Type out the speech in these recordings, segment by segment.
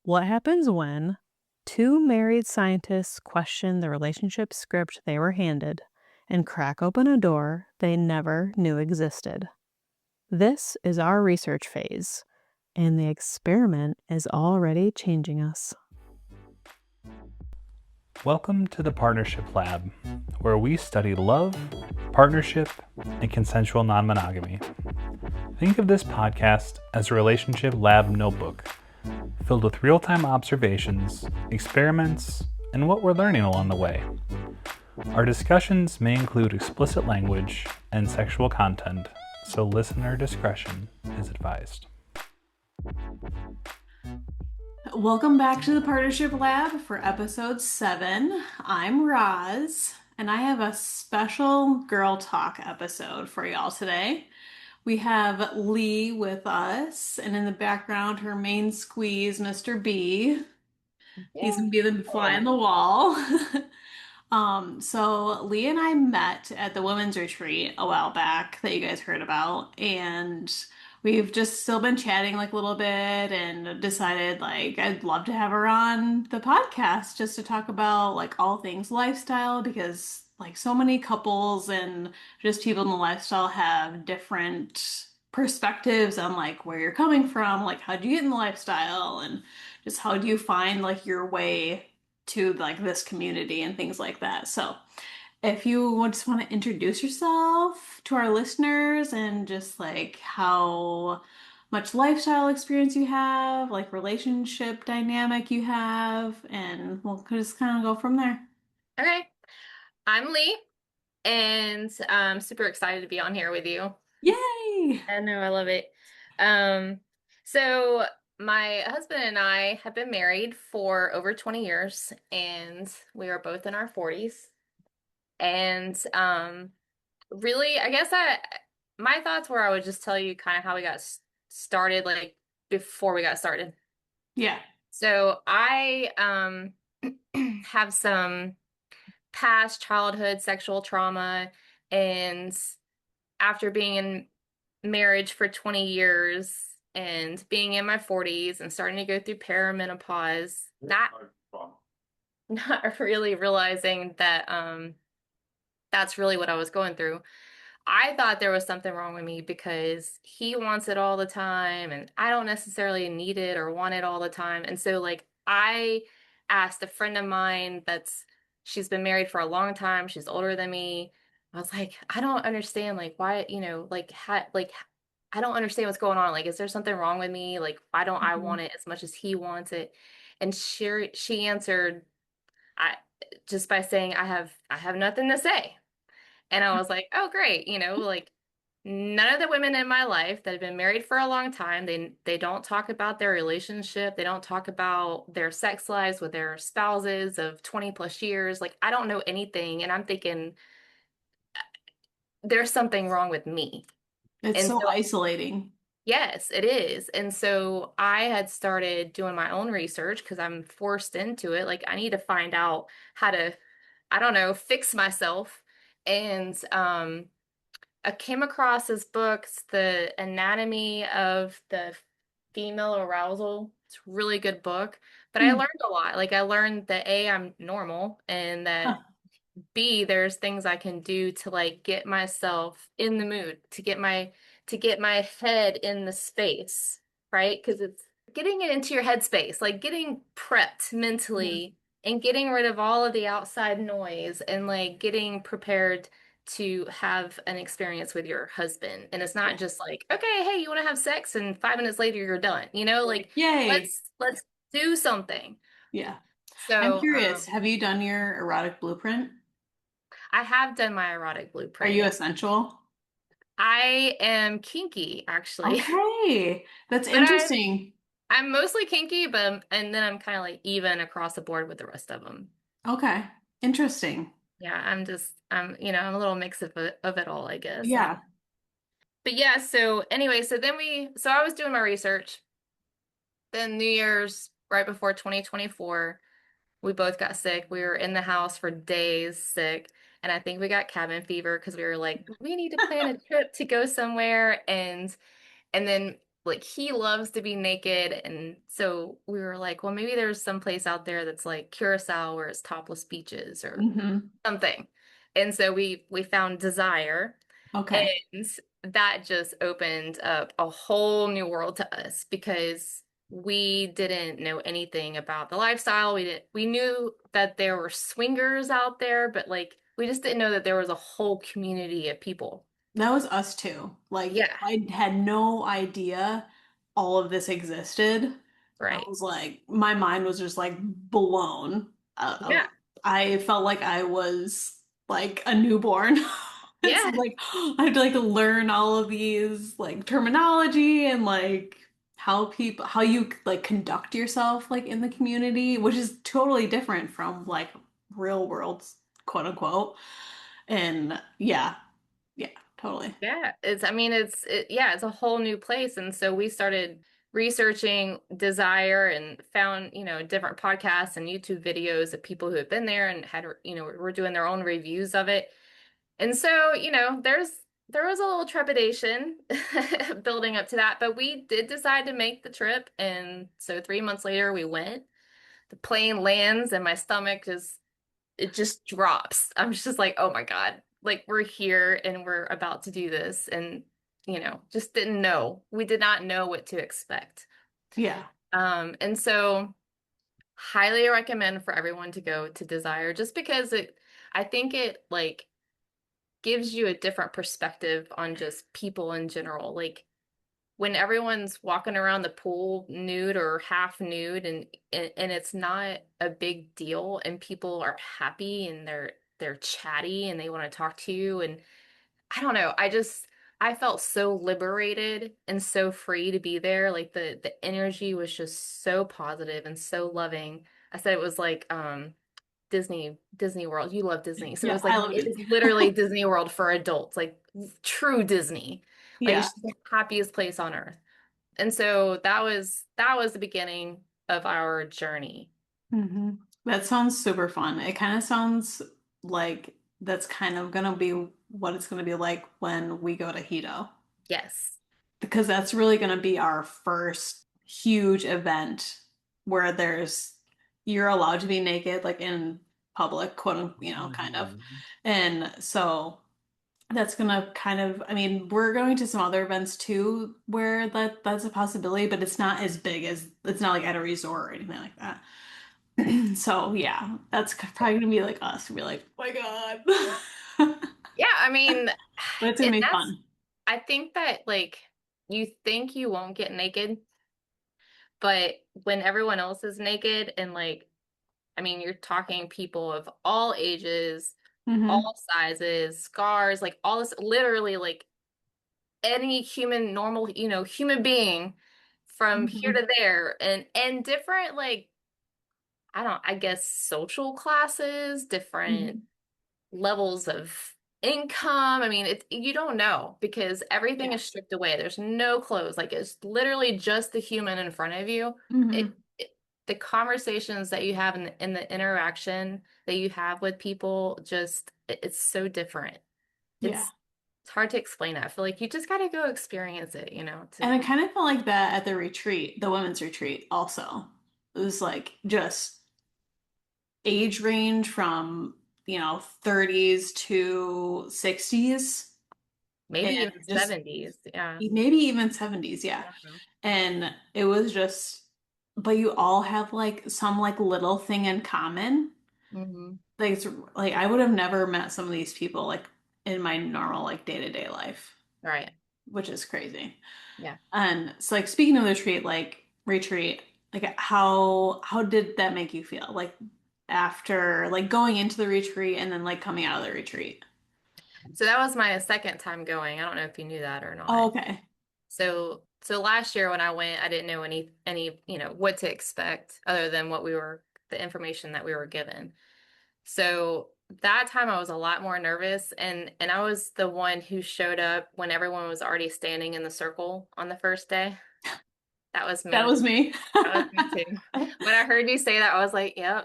What happens when two married scientists question the relationship script they were handed and crack open a door they never knew existed? This is our research phase, and the experiment is already changing us. Welcome to the Partnership Lab, where we study love, partnership, and consensual non-monogamy. Think of this podcast as a relationship lab notebook, filled with real-time observations, experiments, and what we're learning along the way. Our discussions may include explicit language and sexual content, so listener discretion is advised. Welcome back to the Partnership Lab for episode 7. I'm Roz, and I have a special girl talk episode for y'all today. We have Lee with us, and in the background, her main squeeze, Mr. B. He's gonna be the fly on the wall. So Lee and I met at the women's retreat a while back that you guys heard about, and we've just still been chatting like a little bit and decided like I'd love to have her on the podcast just to talk about like all things lifestyle because like so many couples and just people in the lifestyle have different perspectives on like where you're coming from, like how do you get in the lifestyle and just how do you find like your way to like this community and things like that. So if you just want to introduce yourself to our listeners and just like how much lifestyle experience you have, like relationship dynamic you have, and we'll just kind of go from there. Okay, I'm Lee, and I'm super excited to be on here with you. Yay! I know, I love it. So my husband and I have been married for over 20 years, and we are both in our 40s. And really, I guess my thoughts were I would just tell you kind of how we got started, like before we got started. Yeah. So I have some past childhood sexual trauma, and after being in marriage for 20 years and being in my 40s and starting to go through perimenopause, not really realizing that that's really what I was going through. I thought there was something wrong with me because he wants it all the time and I don't necessarily need it or want it all the time. And so like I asked a friend of mine she's been married for a long time, she's older than me. I was like, I don't understand like why, I don't understand what's going on. Like, is there something wrong with me? Like, why don't I want it as much as he wants it? And she answered I just by saying I have nothing to say. And I was like, oh, great. Like none of the women in my life that have been married for a long time, they don't talk about their relationship. They don't talk about their sex lives with their spouses of 20 plus years. Like I don't know anything. And I'm thinking there's something wrong with me. It's And so so, isolating. yes, it is. And so I had started doing my own research because I'm forced into it. Like I need to find out how to, I don't know, fix myself. And I came across this book, The Anatomy of the Female Arousal. It's a really good book, but I Hmm. learned a lot. Like I learned that A, I'm normal, and Huh. that B, there's things I can do to like get myself in the mood, to get my head in the space, right? Because it's getting it into your headspace, like getting prepped Mhm. mentally and getting rid of all of the outside noise and like getting prepared to have an experience with your husband. And it's not Yeah. just like, okay, hey, you want to have sex and 5 minutes later you're done. Like Yay. let's do something. Yeah. I'm So, curious, have you done your erotic blueprint? I have done my erotic Are you blueprint. essential? I am kinky, actually. Okay, that's But interesting. I'm mostly kinky, and then I'm kind of like even across the board with the rest of them. Okay, interesting. Yeah, I'm a little mix of it all, I guess. Yeah. But yeah, so anyway, so I was doing my research. Then New Year's right before 2024, we both got sick. We were in the house for days sick. And I think we got cabin fever because we were like, we need to plan a trip to go somewhere. And then like he loves to be naked, and so we were like, well, maybe there's some place out there that's like Curacao where it's topless beaches or Hmm. something. And so we found Desire, Okay. and that just opened up a whole new world to us because we didn't know anything about the lifestyle. We knew that there were swingers out there, but like we just didn't know that there was a whole community of people. That was us too. Like, Yeah, I had no idea all of this existed. I right. was like, my mind was just like blown. Yeah. I felt like I was like a newborn. It's Yeah. like I had to like learn all of these like terminology and like how you like conduct yourself like in the community, which is totally different from like real world, quote unquote. And yeah, yeah, totally. Yeah, I mean, yeah, it's a whole new place. And so we started researching Desire and found, different podcasts and YouTube videos of people who had been there and had, were doing their own reviews of it. And so, there was a little trepidation building up to that, but we did decide to make the trip. And so 3 months later, we went. The plane lands and my stomach just it just drops. I'm just like, oh my God, like we're here and we're about to do this. And, just didn't know. We did not know what to expect. Yeah. And so highly recommend for everyone to go to Desire just because I think it like gives you a different perspective on just people in general. Like when everyone's walking around the pool nude or half nude and it's not a big deal and people are happy and they're chatty and they want to talk to you and I don't know, I felt so liberated and so free to be there. Like the energy was just so positive and so loving. I said it was like Disney World. You love Disney. So it Yeah, was I like love it it. is literally Disney World for adults, like true Disney. Like Yeah. it's just the happiest place on earth. And so that was the beginning of our journey. Hmm. That sounds super fun. It kind of sounds like that's kind of gonna be what it's gonna be like when we go to Hedo. Yes. Because that's really gonna be our first huge event where you're allowed to be naked, like in public, kind of. Mhm. And so that's gonna kind of, I mean, we're going to some other events too where that's a possibility, but it's not like at a resort or anything like that. So yeah, that's probably gonna be like us. Be like, oh my God. Yeah, I mean, But it's gonna and be that's fun. I think that like you think you won't get naked, but when everyone else is naked and like I mean, you're talking people of all ages, Hmm. all sizes, scars, like all this literally like any human normal, human being from here Hmm. to there and different like I guess social classes, different Hmm. levels of income. I mean, you don't know because everything Yeah. is stripped away. There's no clothes. Like it's literally just the human in front of you. Hmm. The conversations that you have in the interaction that you have with people, just it's so different. Yeah. It's hard to explain it. I feel like you just got to go experience it, And to I kind of felt like that at the retreat, the women's retreat also. It was like just age range from, 30s to 60s maybe and even just 70s. Yeah. maybe even 70s, I yeah. don't know. And it was just, but you all have like some like little thing in common. Hmm. Like like I would have never met some of these people like in my normal like day-to-day life, Right. which is crazy. Yeah. And so like speaking of the retreat, like how did that make you feel? Like after like going into the retreat and then like coming out of the retreat. So that was my second time going. I don't know if you knew that or Oh, not. okay. So last year when I went, I didn't know any, what to expect other than the information that we were given. So that time I was a lot more nervous and I was the one who showed up when everyone was already standing in the circle on the first day. That was That me. was me. That was me too. When I heard you say that, I was like, yeah,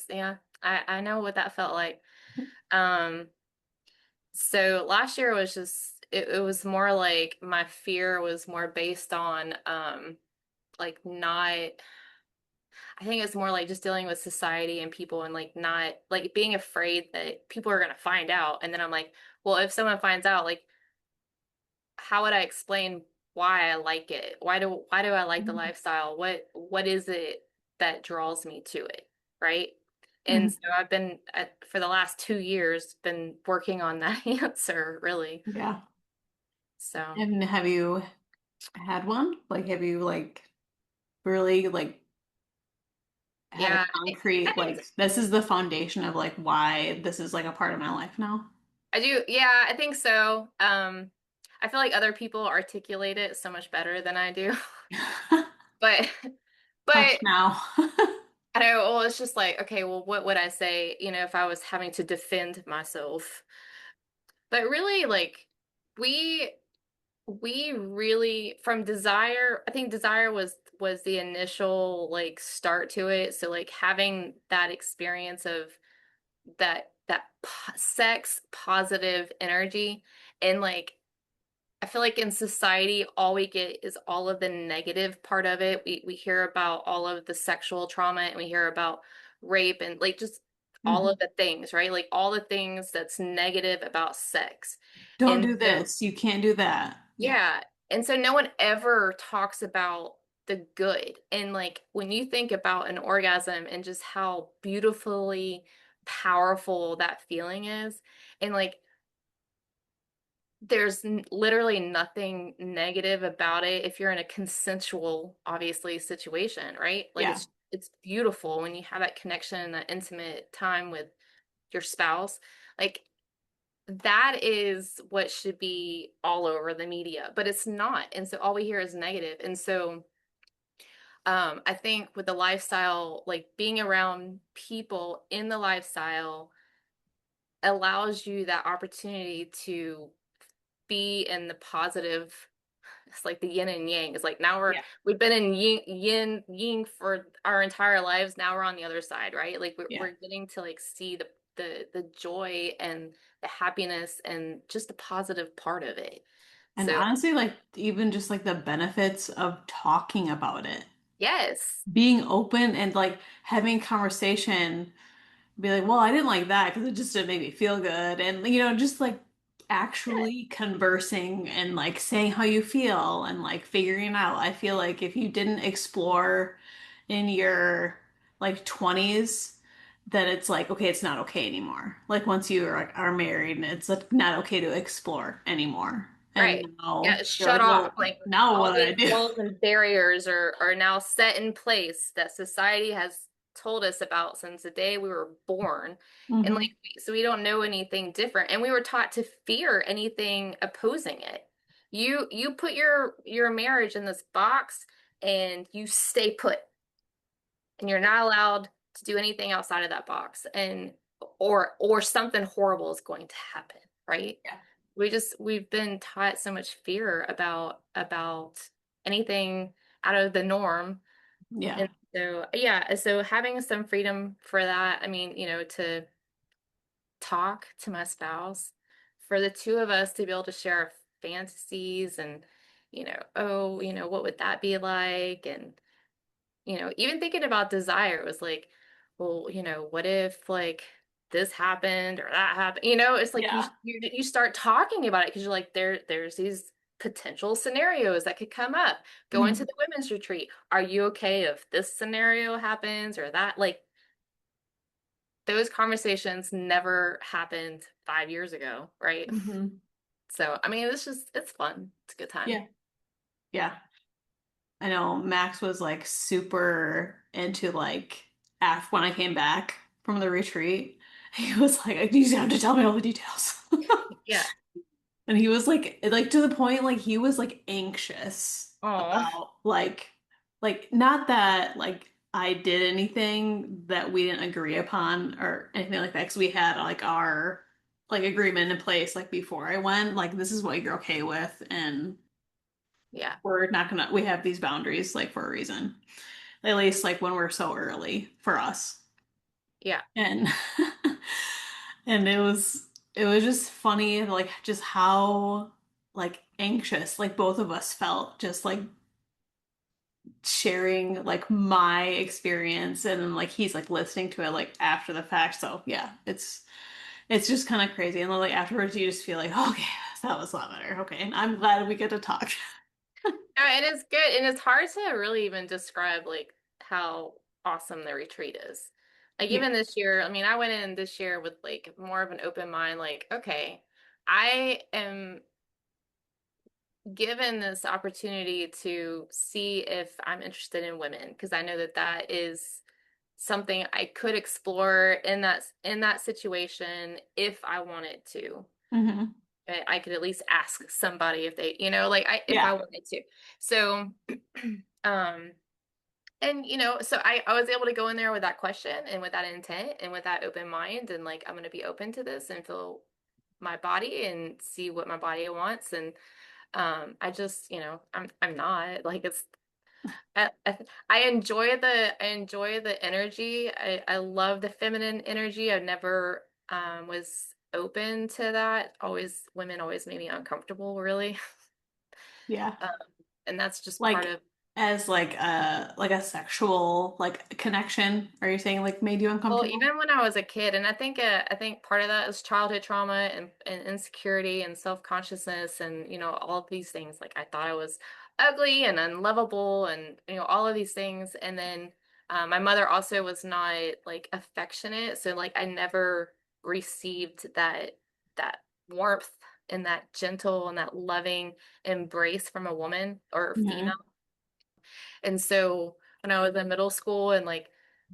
yeah, I know what that felt like. Um, so last year was just it was more like my fear was more based on like not I think it's more like just dealing with society and people and like not like being afraid that people are gonna find out. And then I'm like, well, if someone finds out, like how would I explain why I like it? Why do I like the lifestyle? What is it that draws me to it, right? And Mhm. so I've been for the last 2 years been working on that answer really. Yeah. So And have you had one? Like, have you like really like had a yeah, I concrete, think like, this is the foundation of like why this is like a part of my life now? I do. Yeah, I think so. I feel like other people articulate it so much better than I do. But Hush but now. I know, well, it's just like, okay, well, what would I say, if I was having to defend myself? But really, like, we we really from desire, I think desire was the initial like start to it. So like having that experience of that sex positive energy and like I feel like in society, all we get is all of the negative part of it. We hear about all of the sexual trauma and we hear about rape and like just all of Mhm. the things, right? Like all the things that's negative about sex. Don't And do so, this. You can't do that. Yeah. yeah. And so no one ever talks about the good. And like when you think about an orgasm and just how beautifully powerful that feeling is, and like there's literally nothing negative about it if you're in a consensual, obviously, situation, right? Like Yeah. it's beautiful when you have that connection and that intimate time with your spouse. Like that is what should be all over the media, but it's not. And so all we hear is negative. And so I think with the lifestyle, like being around people in the lifestyle allows you that opportunity to be in the positive. It's like the yin and yang. It's like now Yeah. we've been in yin for our entire lives. Now we're on the other side, right? Like Yeah. we're getting to like see the joy and the happiness and just the positive part of it. And So honestly, like even just like the benefits of talking about it, yes, being open and like having conversation, be like, well, I didn't like that because it just didn't make me feel good. And, just like yeah, actually conversing and like saying how you feel and like figuring it out. I feel like if you didn't explore in your like 20s, then it's like, okay, it's not okay anymore. Like once you are married and it's like not okay to explore anymore. right. And now Yeah, you're shut like, off. well, Like now all what do these I do? walls and barriers are now set in place that society has told us about since the day we were born. And Hmm. like so we don't know anything different. And we were taught to fear anything opposing it. You put your marriage in this box and you stay put and you're not allowed to do anything outside of that box and or something horrible is going to happen, right? Yeah. We've been taught so much fear about anything out of the norm. Yeah. And so yeah, so having some freedom for that, I mean, to talk to my spouse, for the two of us to be able to share our fantasies and oh, what would that be like? And even thinking about desire was like, well, what if like this happened or that happened? It's like you Yeah. you start talking about it because you're like there's these potential scenarios that could come up. Going to Mhm. the women's retreat. Are you okay if this scenario happens or that? Like those conversations never happened 5 years ago, right? Mhm. So I mean, it's fun. It's a good time. Yeah. Yeah. I know Max was like super into like after when I came back from the retreat, he was like, you have to tell me all the details. Yeah. And he was like to the point like he was like anxious Oh, about like not that like I did anything that we didn't agree upon or anything like that because we had like our like agreement in place like before I went like this is what you're okay with and yeah. we're not gonna we have these boundaries like for a reason. At least like when we're so early for us. Yeah. And and it was just funny like just how like anxious, like both of us felt, just like sharing like my experience, and then like he's like listening to it like after the fact. So yeah, it's just kind of crazy. And then like afterwards you just feel like, "Oh, okay, that was a lot better. Okay. And I'm glad we get to talk." And it's good, and it's hard to really even describe like how awesome the retreat is. Like Yeah. even this year, I mean, I went in this year with like more of an open mind, like, okay, I am given this opportunity to see if I'm interested in women because I know that that is something I could explore in that situation if I wanted to. Hmm. I could at least ask somebody if they, like if Yeah. I wanted to. So, um, and so I was able to go in there with that question and with that intent and with that open mind and like I'm going to be open to this and feel my body and see what my body wants and I just I'm not like it's I enjoy the energy. I love the feminine energy. I never was open to that. Always women always made me uncomfortable, really. Yeah. Um, and that's just part Like of as like a sexual like connection, are you saying like made you well, uncomfortable? even when I was a kid, and I think part of that is childhood trauma and insecurity and self-consciousness and all of these things. Like I thought I was ugly and unlovable and all of these things. And then my mother also was not like affectionate, so like I never received that warmth and that gentle and that loving embrace from a woman or female. Hmm. And so when I was in middle school and like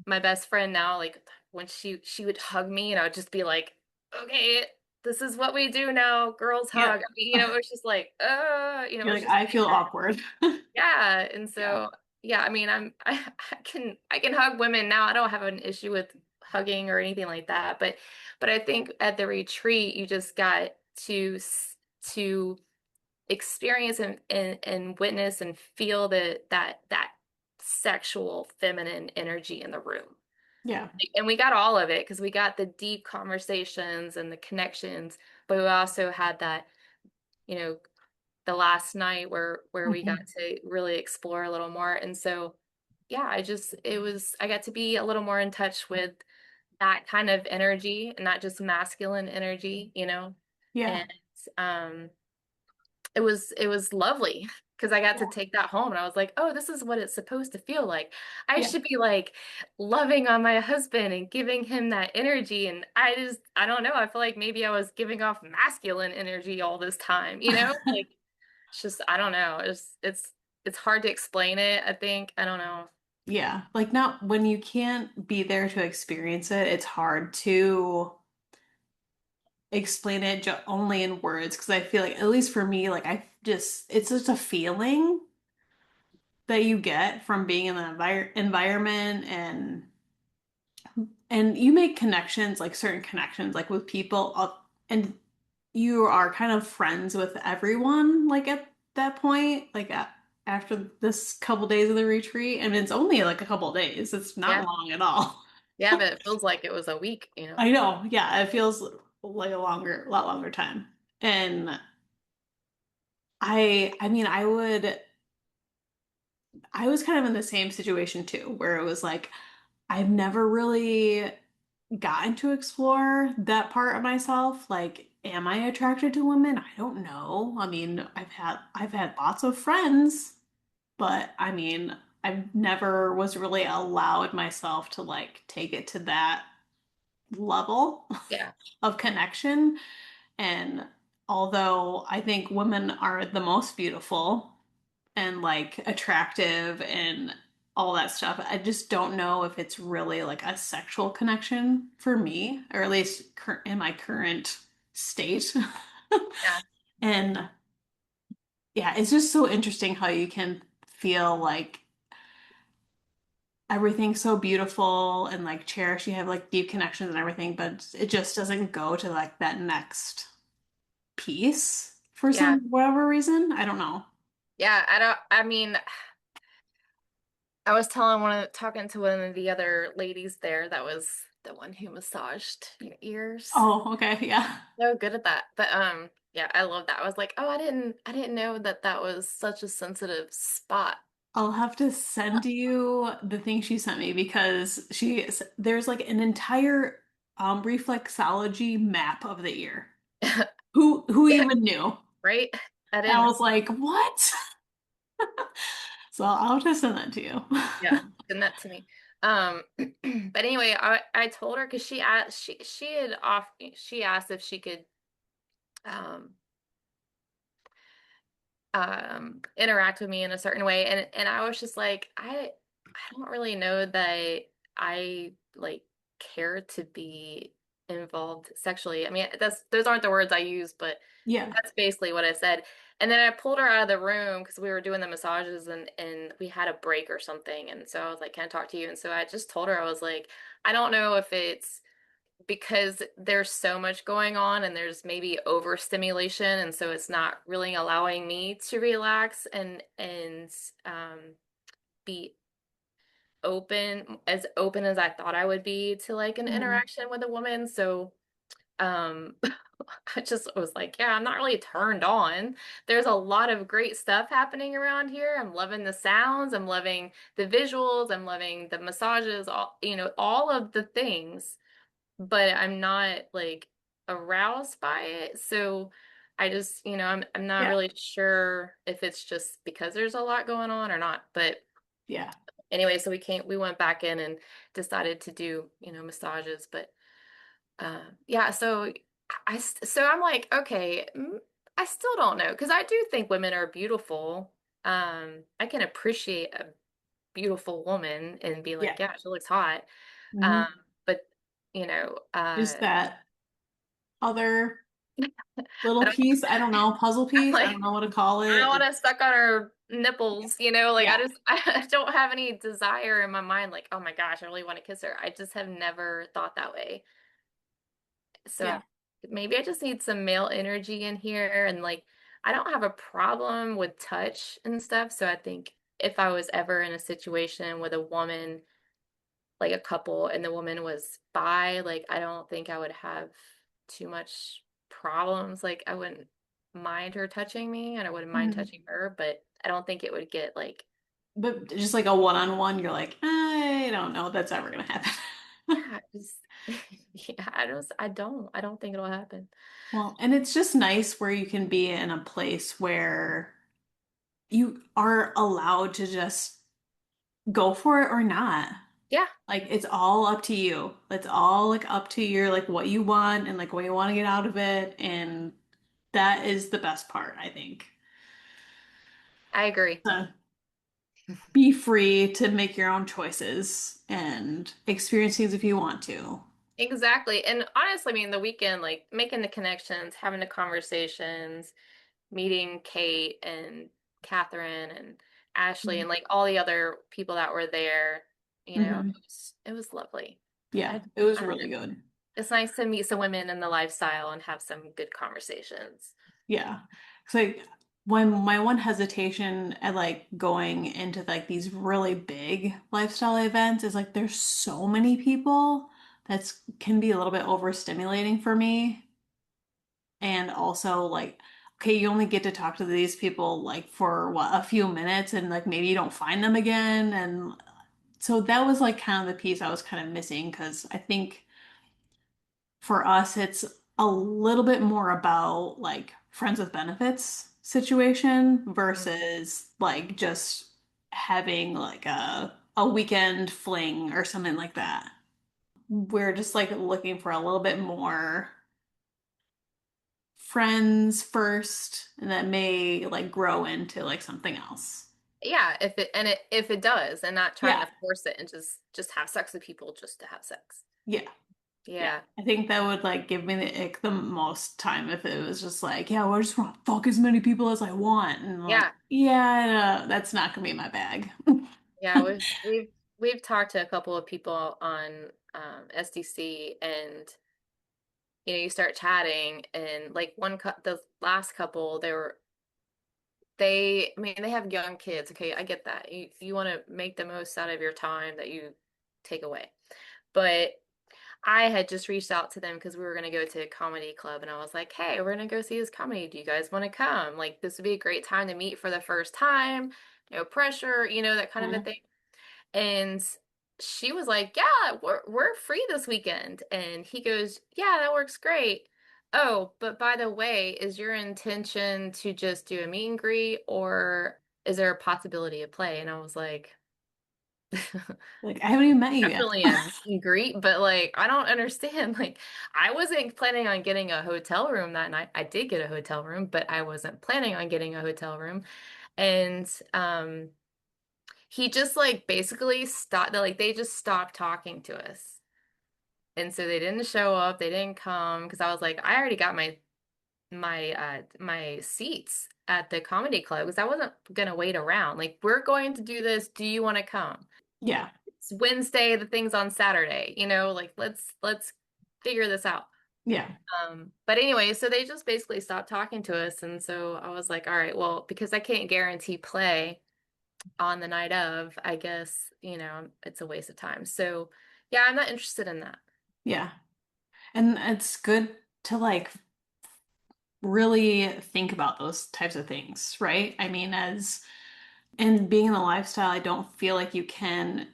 my best friend now, like when she would hug me and I would just be like, okay, this is what we do now, girls hug. Yep. I mean, it was just like, it You're was like, just I feel weird. awkward. Yeah. And Yeah. so yeah, I mean I can hug women now. I don't have an issue with hugging or anything like that. But I think at the retreat you just got to experience and witness and feel that sexual feminine energy in the room. Yeah. And we got all of it because we got the deep conversations and the connections, but we also had that, you know, the last night where we got Hmm. to really explore a little more. And so yeah, I got to be a little more in touch with that kind of energy and not just masculine energy, Yeah. and um it was lovely because I got to Yeah. take that home and I was like, oh, this is what it's supposed to feel like. I Yeah. should be like loving on my husband and giving him that energy. And I don't know. I feel like maybe I was giving off masculine energy all this time, Like it's just, I don't know. It's hard to explain it, I think. I don't know. Yeah. Like not when you can't be there to experience it, it's hard to explain it only in words because I feel like at least for me, like I just it's just a feeling that you get from being in the environment, and you make connections, like certain connections, like with people, and you are kind of friends with everyone, like at that point, like after this couple days of the retreat. And it's only like a couple days. It's not Yeah. long at all. Yeah, but it feels like it was a week. I know. Yeah, it feels like a lot longer time. And I mean, I was kind of in the same situation too, where it was like I've never really gotten to explore that part of myself. Like, am I attracted to women? I don't know. I mean, I've had lots of friends, but I mean, I've never was really allowed myself to like take it to that level Yeah. of connection. And although I think women are the most beautiful and like attractive and all that stuff, I just don't know if it's really like a sexual connection for me, or at least in my current state. Yeah. And yeah, it's just so interesting how you can feel like everything's so beautiful and like cherished. You have like deep connections and everything, but it just doesn't go to like that next piece for Yeah. some whatever reason. I don't know. Yeah. I mean, I was talking to one of the other ladies there that was the one who massaged your ears. Oh, okay, yeah. So good at that. But yeah, I love that. I was like, "Oh, I didn't know that that was such a sensitive spot." I'll have to send you the thing she sent me because there's like an entire reflexology map of the ear. Who Yeah, even knew? right? I And I didn't. was like, what? So I'll have to send that to you. Yeah, send that to me. But anyway, I told her because she asked if she could um interact with me in a certain way, and I was just like, I don't really know that I like care to be involved sexually. I mean, that's those aren't the words I use, but Yeah. that's basically what I said. And then I pulled her out of the room because we were doing the massages, and we had a break or something. And so I was like, "Can I talk to you?" And so I just told her, I was like, I don't know if it's because there's so much going on and there's maybe overstimulation, and so it's not really allowing me to relax and be open as I thought I would be to like an Mhm. interaction with a woman. So I just was like, yeah, I'm not really turned on. There's a lot of great stuff happening around here. I'm loving the sounds, I'm loving the visuals, I'm loving the massages, all of the things, but I'm not like aroused by it. So I just, I'm not Yeah. really sure if it's just because there's a lot going on or not. But Yeah. anyway, so we went back in and decided to do, massages. But yeah, so so I'm like, okay, I still don't know because I do think women are beautiful. I can appreciate a beautiful woman and be Yeah. like, yeah, she looks hot. Um, Mhm. but you know, Just that other little I don't piece, I don't know, puzzle piece, I like don't know what to call I don't it. want to suck on her nipples, like Yeah. I don't have any desire in my mind like, oh my gosh, I really want to kiss her. I just have never thought that way. So Yeah. maybe I just need some male energy in here, and like I don't have a problem with touch and stuff. So I think if I was ever in a situation with a woman, like a couple, and the woman was bi, like I don't think I would have too much problems. Like I wouldn't mind her touching me and I wouldn't mind Mhm. touching her, but I don't think it would get like, But just like a one-on-one, you're like, I don't know if that's ever gonna happen. yeah, just yeah, I don't think it'll happen. Well, and it's just nice where you can be in a place where you are allowed to just go for it or not. Yeah, Like it's all up to you. It's all like up to your like what you want and like what you want to get out of it. And that is the best part, I think. I agree. So be free to make your own choices and experience things if you want to. Exactly. And honestly, I mean, the weekend, like making the connections, having the conversations, meeting Kate and Catherine and Ashley and like all the other people that were there, Hmm. it was lovely. Yeah, I, it was I don't really know. good. It's nice to meet some women in the lifestyle and have some good conversations. Yeah. It's like when my one hesitation at like going into like these really big lifestyle events is like there's so many people that's can be a little bit overstimulating for me. And also like, okay, you only get to talk to these people like for what, a few minutes and like maybe you don't find them again. And so that was like kind of the piece I was kind of missing because I think for us, it's a little bit more about like friends with benefits situation Mm. versus like just having like a weekend fling or something like that. We're just like looking for a little bit more friends first, and that may like grow into like something else. Yeah, if it does, and not trying Yeah, to force it and just have sex with people just to have sex. yeah, yeah. Yeah. I think that would like give me the ick the most time if it was just like, yeah, well, I just want to fuck as many people as I want, and like, Yeah. yeah, that's not gonna be my bag. Yeah, we've talked to a couple of people on SDC, and you start chatting, and like the last couple, they were I mean, they have young kids. Okay, I get that. You want to make the most out of your time that you take away. But I had just reached out to them because we were going to go to a comedy club and I was like, "Hey, we're going to go see this comedy. Do you guys want to come? Like this would be a great time to meet for the first time. No pressure, that kind of a Mhm. thing." And she was like, "Yeah, we're free this weekend." And he goes, "Yeah, that works great. Oh, but by the way, is your intention to just do a meet and greet or is there a possibility of play?" And I was like, Like, I haven't even met you yet. definitely a meet and greet, but like I don't understand. Like I wasn't planning on getting a hotel room that night. I did get a hotel room, but I wasn't planning on getting a hotel room. And he just like basically stopped like they just stopped talking to us. And so they didn't show up, they didn't come because I was like, I already got my seats at the comedy club because I wasn't gonna wait around. Like, we're going to do this. Do you want to come? Yeah. It's Wednesday, the thing's on Saturday, like let's figure this out. Yeah. But anyway, so they just basically stopped talking to us, and so I was like, all right, well, because I can't guarantee play on the night of, I guess, it's a waste of time. So yeah, I'm not interested in that. Yeah. And it's good to like really think about those types of things, right? I mean, as and being in the lifestyle, I don't feel like you can't,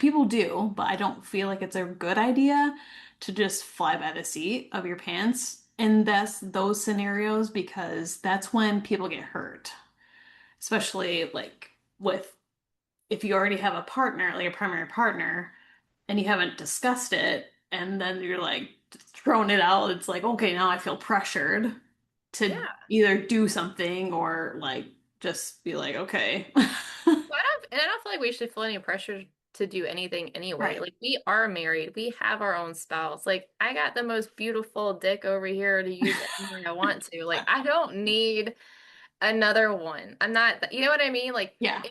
people do, but I don't feel like it's a good idea to just fly by the seat of your pants. And that's those scenarios because that's when people get hurt, especially like with if you already have a partner, like a primary partner, and you haven't discussed it, and then you're like throwing it out, it's like, okay, now I feel pressured to Yeah. either do something or like just be like, okay. And I don't feel like we should feel any pressure to do anything anyway. Right. Like, we are married, we have our own spouse. Like, I got the most beautiful dick over here to use anywhere I want to. Like, I don't need another one. I'm not, you know what I mean? Like, Yeah.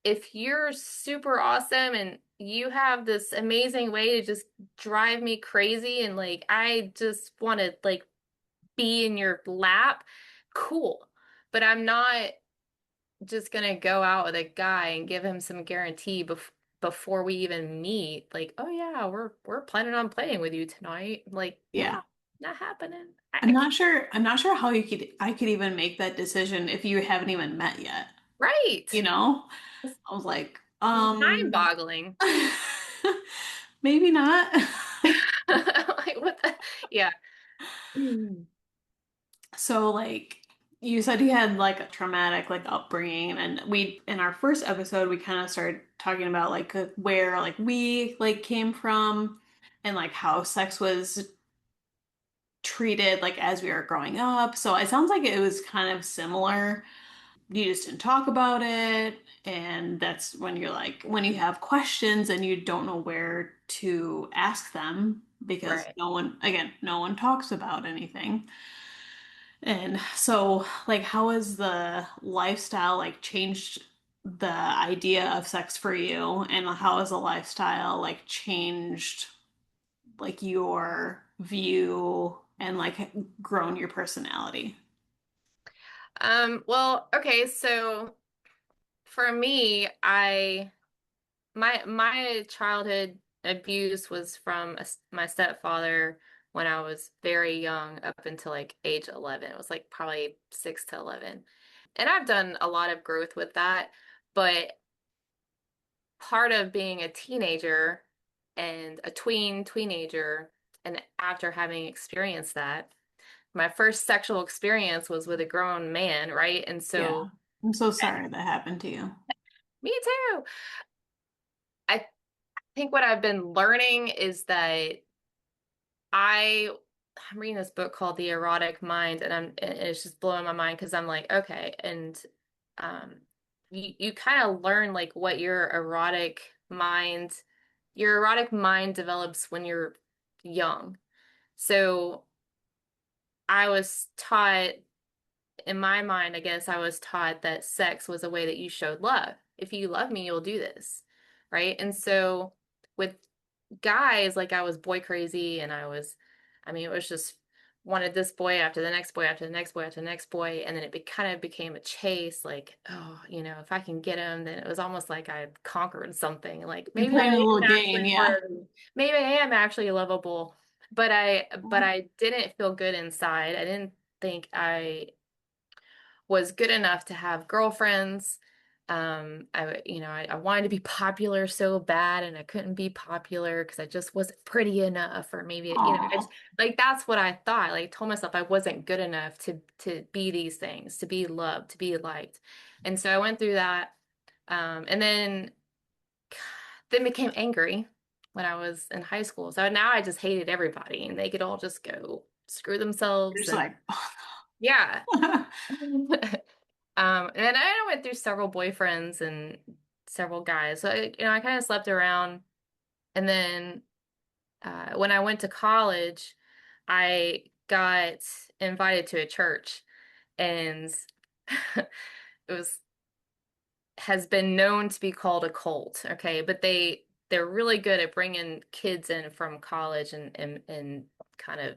if you're super awesome and you have this amazing way to just drive me crazy and like I just want to like be in your lap, cool. But I'm not just gonna go out with a guy and give him some guarantee before we even meet. Like, oh yeah, we're planning on playing with you tonight. Like, no, Yeah. not happening. I'm not sure how I could even make that decision if you haven't even met yet. Right. You know? It's I was like, mind-boggling. maybe not. Like, what the? Yeah. Mm. So like you said you had like a traumatic like upbringing and we in our first episode we kind of started talking about like where like we like came from and like how sex was treated like as we were growing up. So it sounds like it was kind of similar. You just didn't talk about it and that's when you're like when you have questions and you don't know where to ask them because Right. no one talks about anything. And so, like, how has the lifestyle like changed the idea of sex for you? And how has the lifestyle like changed like your view and like grown your personality? Well, okay, so for me, my childhood abuse was from my stepfather when I was very young, up until like age 11. It was like probably 6 to 11. And I've done a lot of growth with that, but part of being a teenager and a teenager, and after having experienced that, my first sexual experience was with a grown man, right? And Yeah. so, I'm so sorry that happened to you. me too. I think what I've been learning is that I I'm reading this book called The Erotic Mind, and it's just blowing my mind because I'm like, okay, and um you kind of learn like what your erotic mind develops when you're young. So I was taught, in my mind, I guess I was taught that sex was a way that you showed love. If you love me, you'll do this, right? And so with guys, like, I was boy crazy and I mean, it was just wanted this boy after the next boy after the next boy after the next boy, and then it kind of became a chase. Like, oh, if I can get him, then it was almost like I had conquered something. Like You're playing a little game, yeah. maybe I am actually lovable, but I didn't feel good inside. I didn't think I was good enough to have girlfriends. I wanted to be popular so bad, and I couldn't be popular because I just wasn't pretty enough, or maybe, Oh, like that's what I thought. Like, I told myself I wasn't good enough to be these things, to be loved, to be liked. And so I went through that, and then became angry when I was in high school. So now I just hated everybody, and they could all just go screw you're themselves. just And like, yeah. And then I went through several boyfriends and several guys. So, I kind of slept around. And then when I went to college, I got invited to a church, and it was has been known to be called a cult. Okay, but they're really good at bringing kids in from college and kind of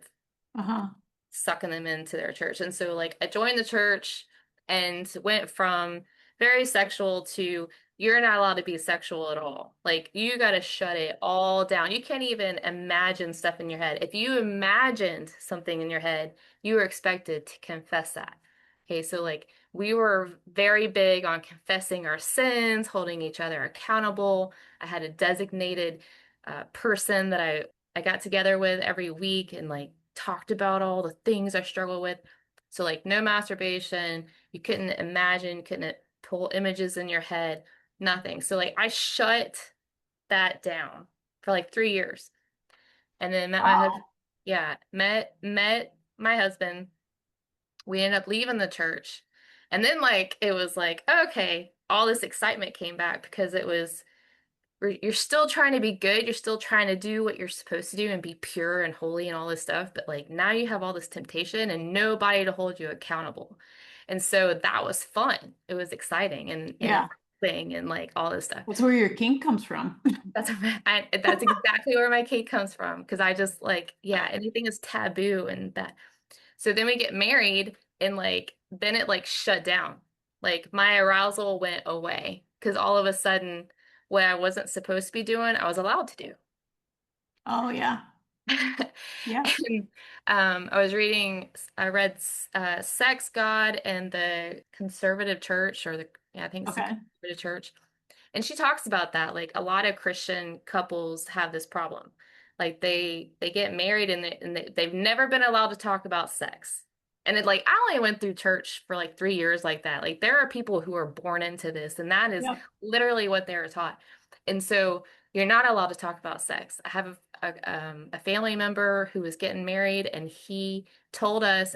uh-huh. sucking them into their church. And so, like, I joined the church and went from very sexual to you're not allowed to be sexual at all. Like, you got to shut it all down. You can't even imagine stuff in your head. If you imagined something in your head, you were expected to confess that. Okay, so like we were very big on confessing our sins, holding each other accountable. I had a designated person that I got together with every week and like talked about all the things I struggle with. So like no masturbation, you couldn't imagine, couldn't pull images in your head, nothing. So like I shut that down for like 3 years. And then met my husband. Wow. Yeah, met my husband. We ended up leaving the church. And then like it was like, okay, all this excitement came back because you're still trying to be good. You're still trying to do what you're supposed to do and be pure and holy and all this stuff. But like now you have all this temptation and nobody to hold you accountable. And so that was fun. It was exciting and Yeah. thing and like all this stuff. That's where your kink comes from. That's exactly where my cake comes from. Cause I just like, yeah, anything is taboo and that. So then we get married and like, then it like shut down. Like my arousal went away because all of a sudden what I wasn't supposed to be doing, I was allowed to do. Oh, yeah. Yeah. And I read Sex, God, and the Conservative Church, or yeah, I think it's the Okay. Conservative Church. And she talks about that. Like a lot of Christian couples have this problem. Like they get married and they've never been allowed to talk about sex. And it like I only went through church for like 3 years like that. Like there are people who are born into this, and that is Yep. literally what they were taught. And so you're not allowed to talk about sex. I have a family member who was getting married, and he told us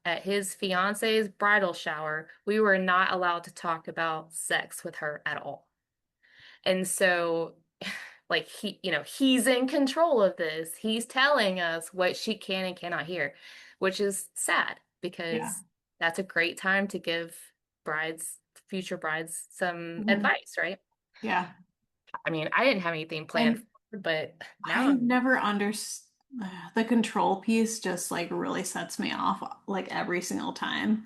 at his fiance's bridal shower, we were not allowed to talk about sex with her at all. And so, like he's in control of this. He's telling us what she can and cannot hear, which is sad Yeah. because that's a great time to give brides, future brides, some Mhm. advice, right? Yeah. I mean, I didn't have anything planned And for it, but I now have I'm, never understood the control piece just like really sets me off like every single time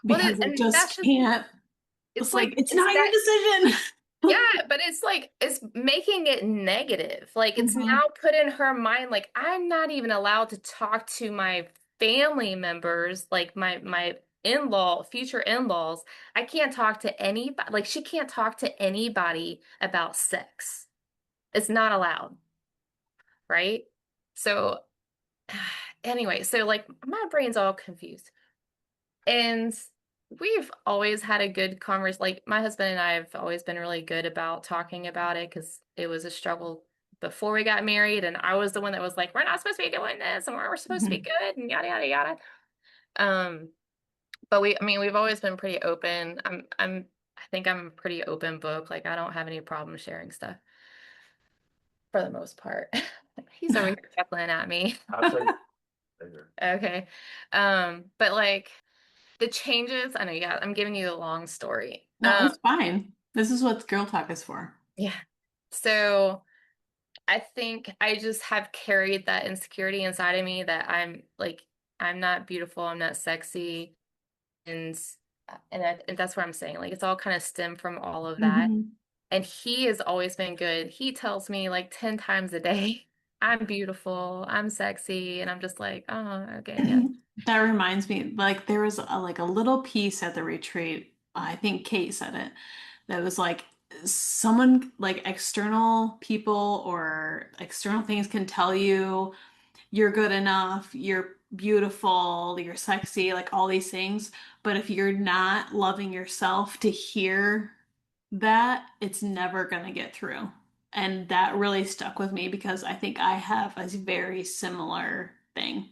well, because I and just that's just, can't. it's It's like, like, it's it's not your that. decision. Yeah, but it's like it's making it negative. Like it's now Mhm. put in her mind like I'm not even allowed to talk to my family members, like my in-law, future in-laws. I can't talk to anybody. Like she can't talk to anybody about sex. It's not allowed, right? So anyway, so like my brain's all confused. And we've always had a good conversation. Like my husband and I have always been really good about talking about it because it was a struggle before we got married, and I was the one that was like, "We're not supposed to be doing this, and we're supposed to be Mhm. good," and yada yada yada. Um, but I mean, we've always been pretty open. I think I'm a pretty open book. Like I don't have any problem sharing stuff for the most part. He's over here chuckling at me. I'll tell you later. Okay. But like the changes, I know, yeah, I'm giving you the long story. No, it's fine. This is what girl talk is for. Yeah. So I think I just have carried that insecurity inside of me that I'm not beautiful, I'm not sexy, and and that's what I'm saying. Like it's all kind of stemmed from all of that. Hmm. And he has always been good. He tells me like 10 times a day, I'm beautiful, I'm sexy, and I'm just like, oh, okay, yeah. That reminds me, like there was like a little piece at the retreat. I think Kate said it. That was like someone like external people or external things can tell you you're good enough, you're beautiful, you're sexy, like all these things. But if you're not loving yourself to hear that, it's never going to get through. And that really stuck with me because I think I have a very similar thing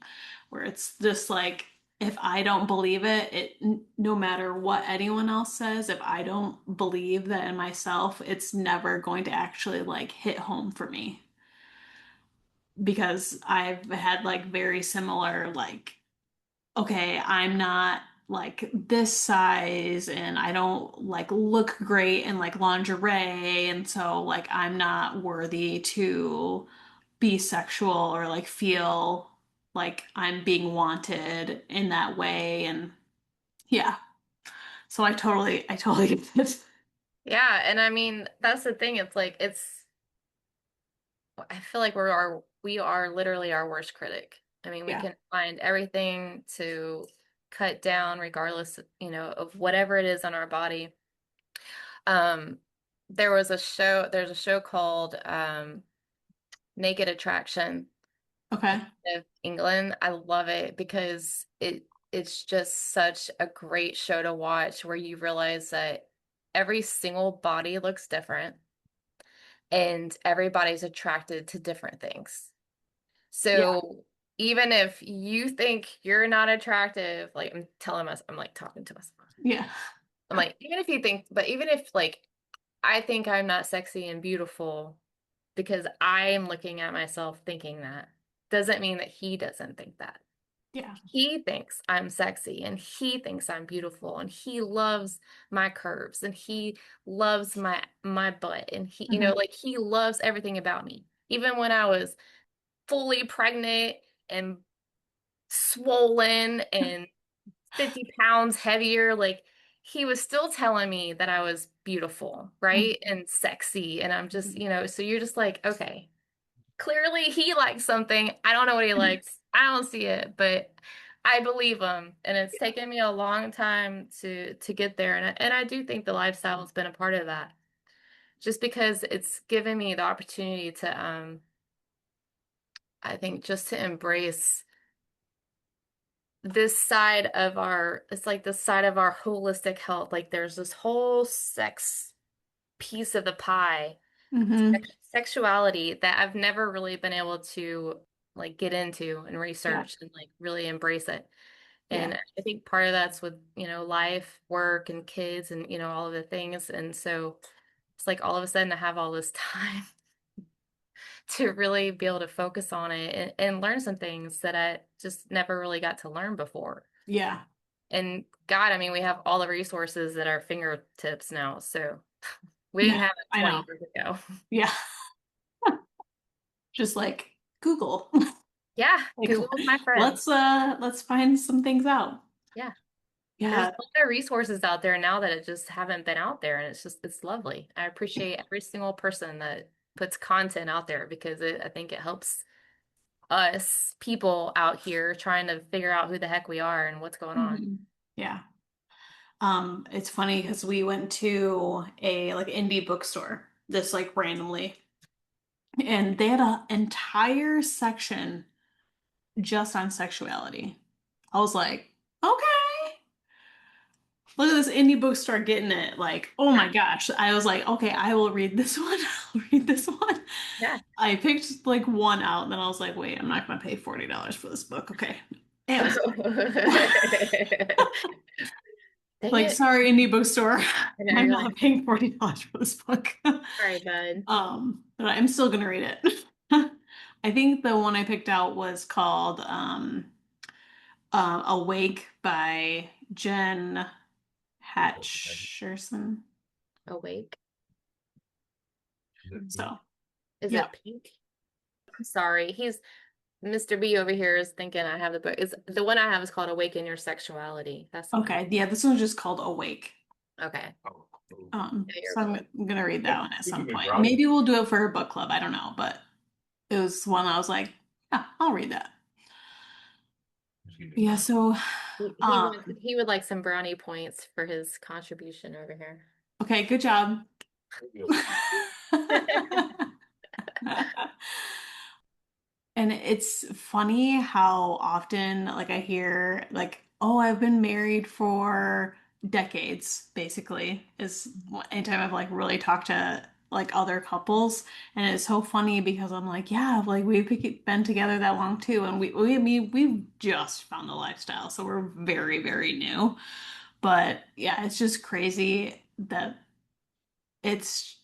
where it's just like, if I don't believe it, no matter what anyone else says, if I don't believe that in myself, it's never going to actually like hit home for me because I've had like very similar like okay, I'm not like this size and I don't like look great in like lingerie and so like I'm not worthy to be sexual or like feel like I'm being wanted in that way and yeah. So I totally get it. Yeah, and I mean, that's the thing. It's like I feel like we are literally our worst critic. I mean, we Yeah. can find everything to cut down regardless, of whatever it is on our body. Um, there's a show called Naked Attraction Okay. of England. I love it because it's just such a great show to watch where you realize that every single body looks different and everybody's attracted to different things. Yeah. So even if you think you're not attractive, like I'm like talking to myself. Yeah. I'm like, even if like I think I'm not sexy and beautiful because I'm looking at myself thinking that, doesn't mean that he doesn't think that. Yeah. He thinks I'm sexy and he thinks I'm beautiful and he loves my curves and he loves my butt and Hmm. like he loves everything about me. Even when I was fully pregnant and swollen and 50 pounds heavier, like he was still telling me that I was beautiful, right? And sexy. And I'm just, so you're just like, okay, clearly he likes something. I don't know what he likes. I don't see it, but I believe him. And it's taken me a long time to get there. And I do think the lifestyle has been a part of that. Just because it's given me the opportunity to I think just to embrace this side of it's like the side of our holistic health. Like there's this whole sex piece of the pie, Hmm. sexuality that I've never really been able to like get into and Yeah. research and like really embrace it. Yeah. And I think part of that's with, life, work, and kids and, all of the things. And so it's like all of a sudden I have all this time to really be able to focus on it and learn some things that I just never really got to learn before. Yeah. And God, I mean, we have all the resources at our fingertips now. So we Yeah. didn't have it I 20 know. years ago. Yeah. Just like Google. Yeah, Like Google's my friend. let's find some things out. Yeah. There's a Yeah. lot of resources out there now that it just haven't been out there. And it's lovely. I appreciate every single person that puts content out there because I think it helps us people out here trying to figure out who the heck we are and what's going on. Mhm. Yeah. It's funny because we went to a like indie bookstore just like randomly, and they had an entire section just on sexuality. I was like, okay, look at this indie bookstore getting it. Like, oh my Yeah. gosh. I was like, okay, I will read this one. I'll read this one. Yeah. I picked like one out, and then I was like, wait, I'm not gonna pay $40 for this book. Okay. Amazon. Dang Like, it. sorry, indie bookstore. I know I'm you're like, not paying $40 for this book. all right, bud. But I'm still gonna read it. I think the one I picked out was called Awake by Jen Hatcherson. Awake. Is it pink? So, Is yeah. it pink? Sorry. He's Mr. B over here is thinking I have the book. Is the one I have is called Awaken Your Sexuality. That's the one. Okay, yeah, this one's just called Awake. Okay. Yeah, So I'm gonna read that one at We can some do point. brownies. Maybe we'll do it for a book club. I don't know, but it was one I was like, yeah, I'll read that. Yeah, so He would like some brownie points for his contribution over here. okay, good job. And it's funny how often like I hear like, oh, I've been married for decades, basically, is anytime I've like really talked to like other couples. And it's so funny because I'm like, yeah, like been together that long too. And I mean, we've just found the lifestyle, so we're very, very new. But yeah, it's just crazy that it's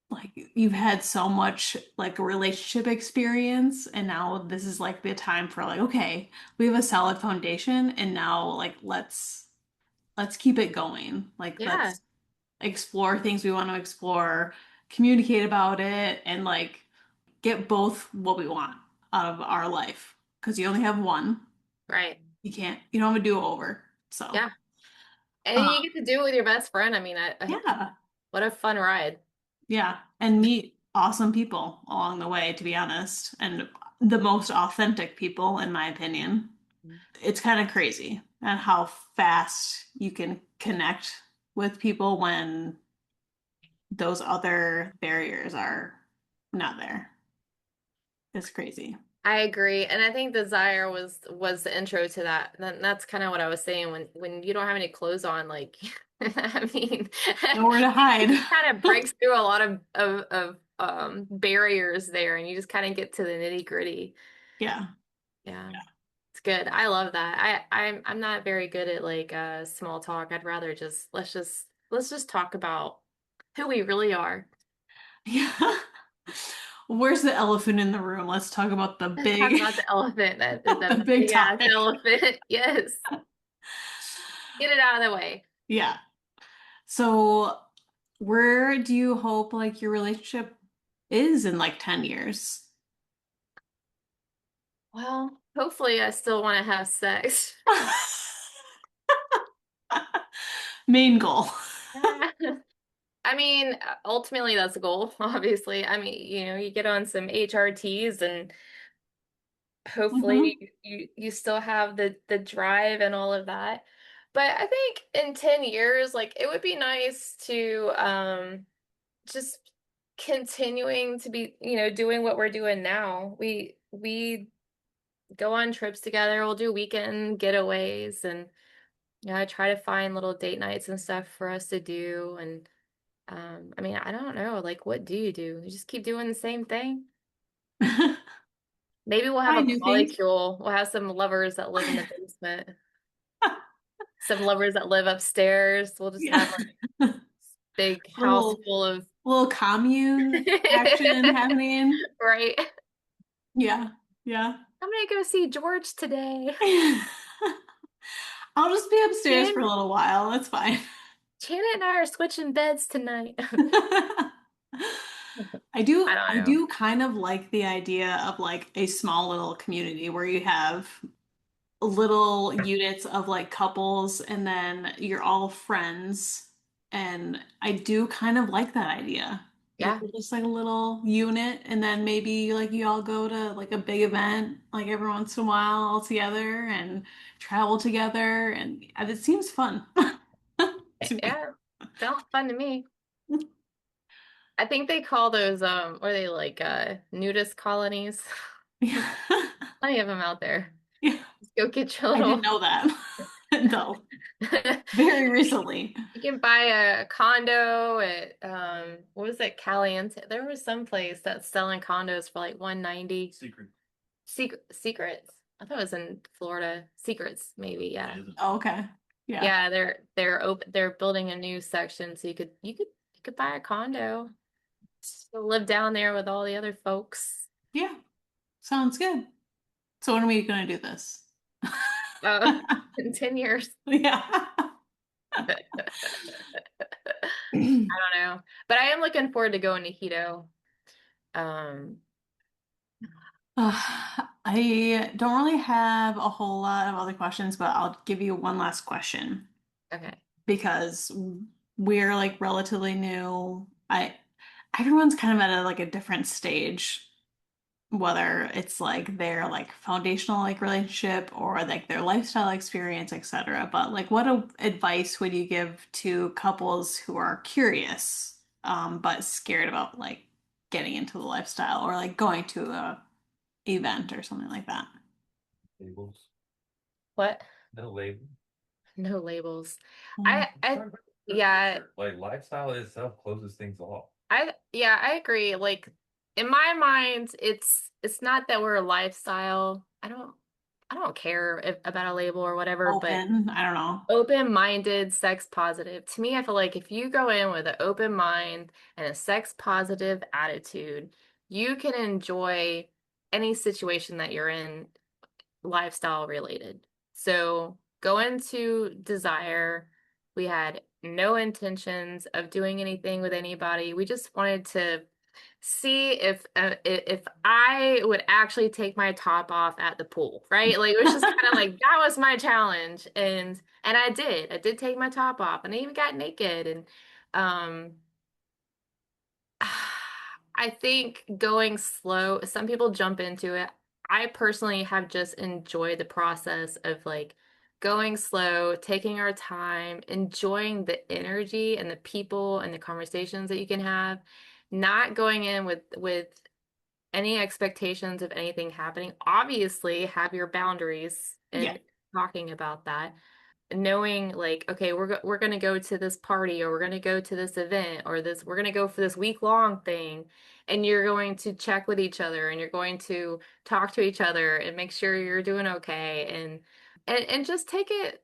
like you've had so much like a relationship experience and now this is like the time for like okay, we have a solid foundation and now like let's keep it going. Like Yeah, let's explore things we want to explore, communicate about it and like get both what we want out of our life because you only have one. right. You don't have a do-over. So, Yeah. And uh, you get to do it with your best friend. I mean, yeah. what a fun ride. Yeah, and meet awesome people along the way, to be honest, and the most authentic people, in my opinion. It's kind of crazy and how fast you can connect with people when those other barriers are not there. It's crazy. I agree. And I think desire was the intro to that. That's kind of what I was saying when you don't have any clothes on, like I mean Nowhere to hide. it kind of breaks through a lot of barriers there and you just kind of get to the nitty-gritty. Yeah. Yeah. It's good. I love that. I'm not very good at like small talk. I'd rather just let's just talk about who we really are. Yeah. Where's the elephant in the room? Let's talk about the Let's talk big about the elephant. That's the a big big ass topic. elephant. Yes. Get it out of the way. Yeah. So, where do you hope like your relationship is in like 10 years? Well, hopefully I still want to have sex. Main goal. I mean, ultimately that's the goal, obviously. I mean, you get on some HRTs and Hmm. hopefully you still have the drive and all of that. But I think in 10 years, like it would be nice to just continuing to be, doing what we're doing now. We go on trips together, we'll do weekend getaways and I try to find little date nights and stuff for us to do and I mean, I don't know, like what do? You just keep doing the same thing? Maybe we'll have Try a new things. polycule. We'll have some lovers that live in the basement, some lovers that live upstairs. We'll just Yeah. have like big house Little full of little commune action happening. right. Yeah. Yeah. I'm gonna go see George today. I'll just be upstairs Jan for a little while. That's fine. Janet and I are switching beds tonight. I don't I know. do kind of like the idea of like a small little community where you have little units of like couples and then you're all friends. And I do kind of like that idea. Where Yeah. you're just like a little unit and then maybe like you all go to like a big event like every once in a while all together and travel together and it seems fun to me. Yeah. Sounds fun to me. I think they call those are they like nudist colonies? Yeah. Plenty of them out there. Yeah. Just go get your I didn't little know that until very recently. You can buy a condo at what was it, Caliente? There was some place that's selling condos for like 190. Secrets? I thought it was in Florida. Secrets, maybe, yeah. Oh, okay. Yeah. Yeah, they're building a new section so you could buy a condo. Just live down there with all the other folks. Yeah. Sounds good. So when are we gonna do this? Uh, in 10 years. Yeah. I don't know. But I am looking forward to going to Hedo. Um, I don't really have a whole lot of other questions, but I'll give you one last question Okay. because we're like relatively new. Everyone's kind of at a different stage, whether it's like their like foundational like relationship or like their lifestyle experience, etc. But like advice would you give to couples who are curious but scared about like getting into the lifestyle or like going to a event or something like that? Labels. What? No label. No labels. Mm. I yeah, Like lifestyle itself closes things off. yeah, I agree. Like in my mind, it's not that we're a lifestyle. I don't care about a label or whatever, but Open, I don't know. open-minded, sex positive. To me, I feel like if you go in with an open mind and a sex positive attitude, you can enjoy any situation that you're in, lifestyle related. So go into Desire. We had no intentions of doing anything with anybody. We just wanted to see if I would actually take my top off at the pool, right? Like it was just kind of like that was my challenge, and I did. I did take my top off, and I even got naked, and um. I think going slow, some people jump into it. I personally have just enjoyed the process of like going slow, taking our time, enjoying the energy and the people and the conversations that you can have, not going in with any expectations of anything happening. Obviously, have your boundaries Yeah. and talking about that, knowing like okay we're going to go to this party or we're going to go to this event or this we're going to go for this week long thing, and you're going to check with each other and you're going to talk to each other and make sure you're doing okay, and just take it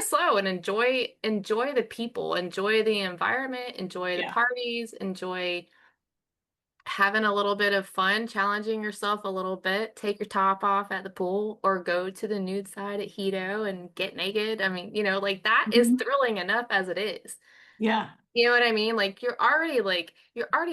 slow and enjoy the people, enjoy the environment, enjoy the Yeah. parties, enjoy having a little bit of fun, challenging yourself a little bit, take your top off at the pool or go to the nude side at Hedo and get naked. I mean, like that is Mhm. thrilling enough as it is. Yeah. You know what I mean? Like you're already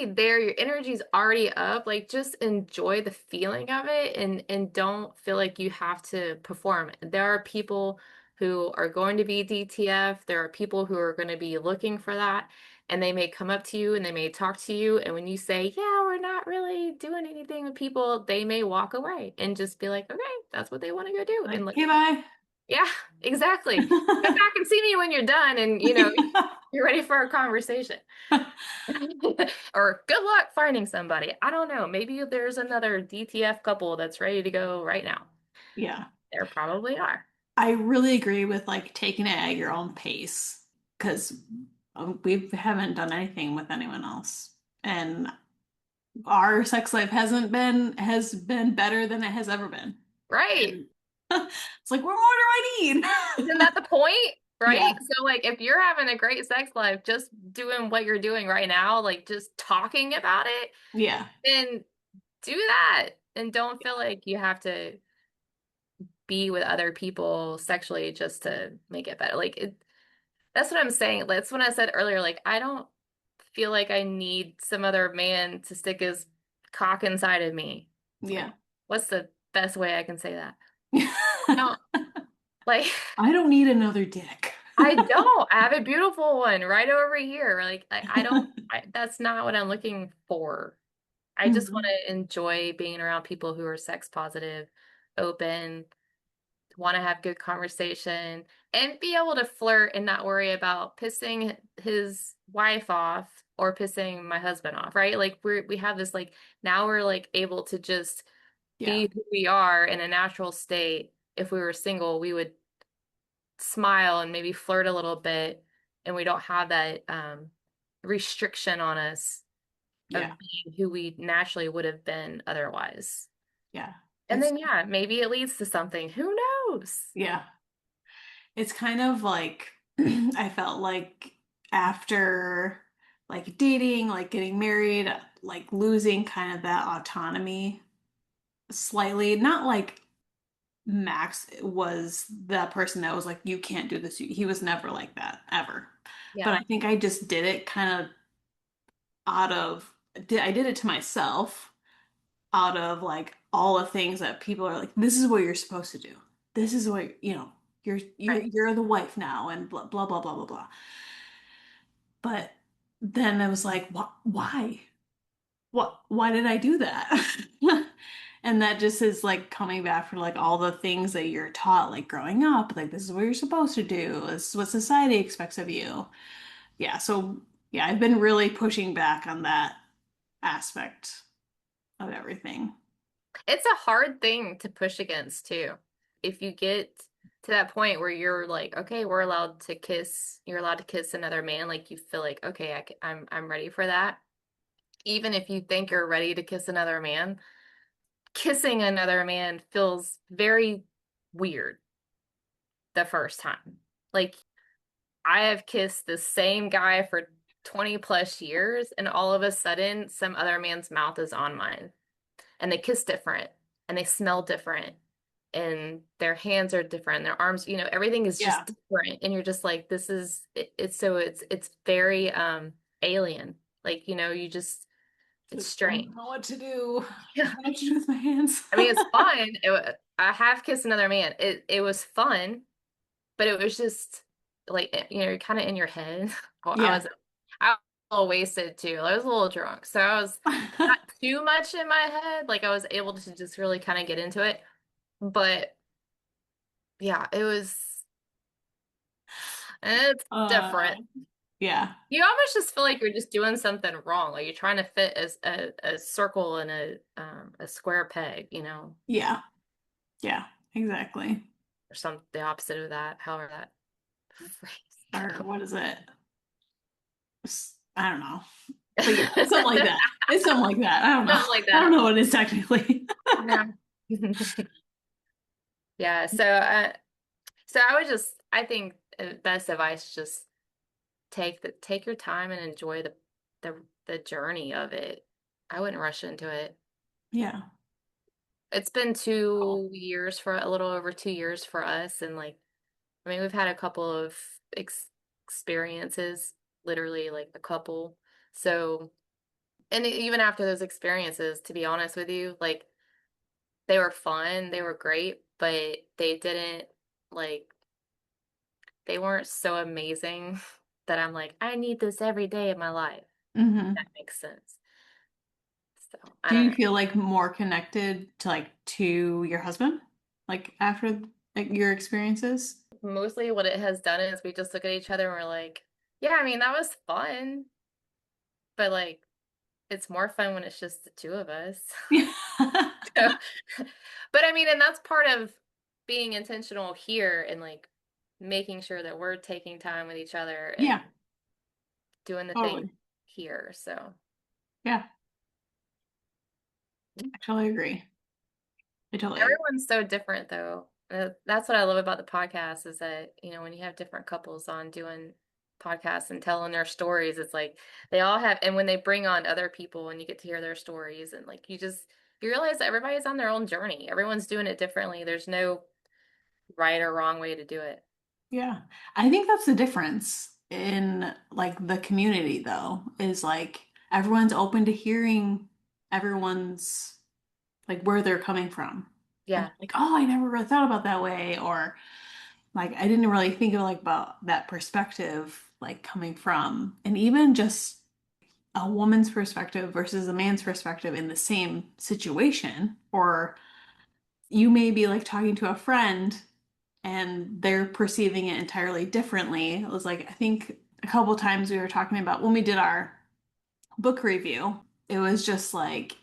there, your energy's already up. Like just enjoy the feeling of it and don't feel like you have to perform. There are people who are going to be DTF. There are people who are going to be looking for that, and they may come up to you and they may talk to you, and when you say, "Yeah, we're not really doing anything with people," they may walk away and just be like, "Okay, that's what they want to go do." And Like, like, okay, bye. yeah, exactly. Come back and see me when you're done and you're ready for a conversation. Or good luck finding somebody. I don't know. Maybe there's another DTF couple that's ready to go right now. Yeah. There probably are. I really agree with like taking it at your own pace because we haven't done anything with anyone else. And our sex life has been better than it has ever been. Right. And it's like, what more do I Isn't need? that the point? Right? Yeah. So like if you're having a great sex life, just doing what you're doing right now, like just talking about it, Yeah. then do that. And don't feel like you have to be with other people sexually just to make it better. That's what I'm saying. That's when I said earlier, like, I don't feel like I need some other man to stick his cock inside of me. Like, Yeah. what's the best way I can say that? I don't like, I don't need another dick. I don't. I have a beautiful one right over here. Like, I don't, that's not what I'm looking for. I just want Mhm. to enjoy being around people who are sex positive, open, want to have good conversation, and be able to flirt and not worry about pissing his wife off or pissing my husband off, right? Like we have this like now we're like able to just Yeah. be who we are in a natural state. If we were single, we would smile and maybe flirt a little bit, and we don't have that restriction on us of Yeah. being who we naturally would have been otherwise. Yeah. And It's then yeah, maybe it leads to something. Who knows? yeah. It's kind of like I felt like after like dating, like getting married, like losing kind of that autonomy slightly. Not like Max was the person that was like, you can't do this. He was never like that, ever. But Yeah. I think I just did it kind of out of, I did it to myself. out of like all the things that people are like, this is what you're supposed to do. This is what, Right. you're the wife now and blah blah blah blah blah blah. But then I was like, why? Why did I do that? And that just is like coming back for like all the things that you're taught, like growing up, like this is what you're supposed to do. This is what society expects of you. Yeah, so yeah, I've been really pushing back on that aspect of everything. It's a hard thing to push against too. If you get to that point where you're like, okay, we're allowed to kiss, you're allowed to kiss another man, like you feel like, okay, I'm ready for that. Even if you think you're ready to kiss another man, kissing another man feels very weird the first time. Like I have kissed the same guy for 20 plus years, and all of a sudden, some other man's mouth is on mine, and they kiss different, and they smell different, and their hands are different, their arms, everything is Yeah. just different, and you're just like, this is it's very alien. Like, you just it's Just don't strange. know what to do. I Yeah. don't know what to do with my hands. I mean, it's fun. I have kissed another man. It was fun, but it was just like you're kind of in your head. Well, Yeah. I was a little wasted too. I was a little drunk, so I was not too much in my head. Like I was able to just really kind of get into it. But yeah, it's Uh, different. yeah. You almost just feel like you're just doing something wrong. Like you're trying to fit as a circle in a square peg, Yeah. Yeah. Exactly. or the opposite of that. However that phrase Or goes. what is it? I don't know. But yeah, it's something like that. It's something like that. I don't know. Something like I don't that. know what it is technically. Yeah. Yeah. So I would I think best advice is just take your time and enjoy the journey of it. I wouldn't rush into it. Yeah. It's been Oh. 2 years for a little over 2 years for us, and like I mean we've had a couple of experiences, literally like a couple. So and even after those experiences, to be honest with you, like they were fun, they were great, but they didn't like they weren't so amazing that I'm like, I need this every day of my life. That Hmm. makes sense. So I Do don't you know. feel like more connected to your husband? Like after like your experiences? Mostly what it has done is we just look at each other and we're like, yeah, I mean, that was fun, but like it's more fun when it's just the two of us. Yeah. So, but I mean, and that's part of being intentional here and like making sure that we're taking time with each other and Yeah, doing the thing totally. here. So Yeah, I totally agree. I totally agree. everyone's so different though. That's what I love about the podcast is that, when you have different couples on doing podcasts and telling their stories, it's like they all have, and when they bring on other people and you get to hear their stories and like you realize that everybody's on their own journey. Everyone's doing it differently. There's no right or wrong way to do it. Yeah. I think that's the difference in like the community though, is like everyone's open to hearing everyone's like where they're coming from. And Yeah. like, oh, I never really thought about that way, or like I didn't really think of like about that perspective, like coming from, and even just a woman's perspective versus a man's perspective in the same situation, or you may be like talking to a friend and they're perceiving it entirely differently. It was like, I think a couple times we were talking about when we did our book review, it was just like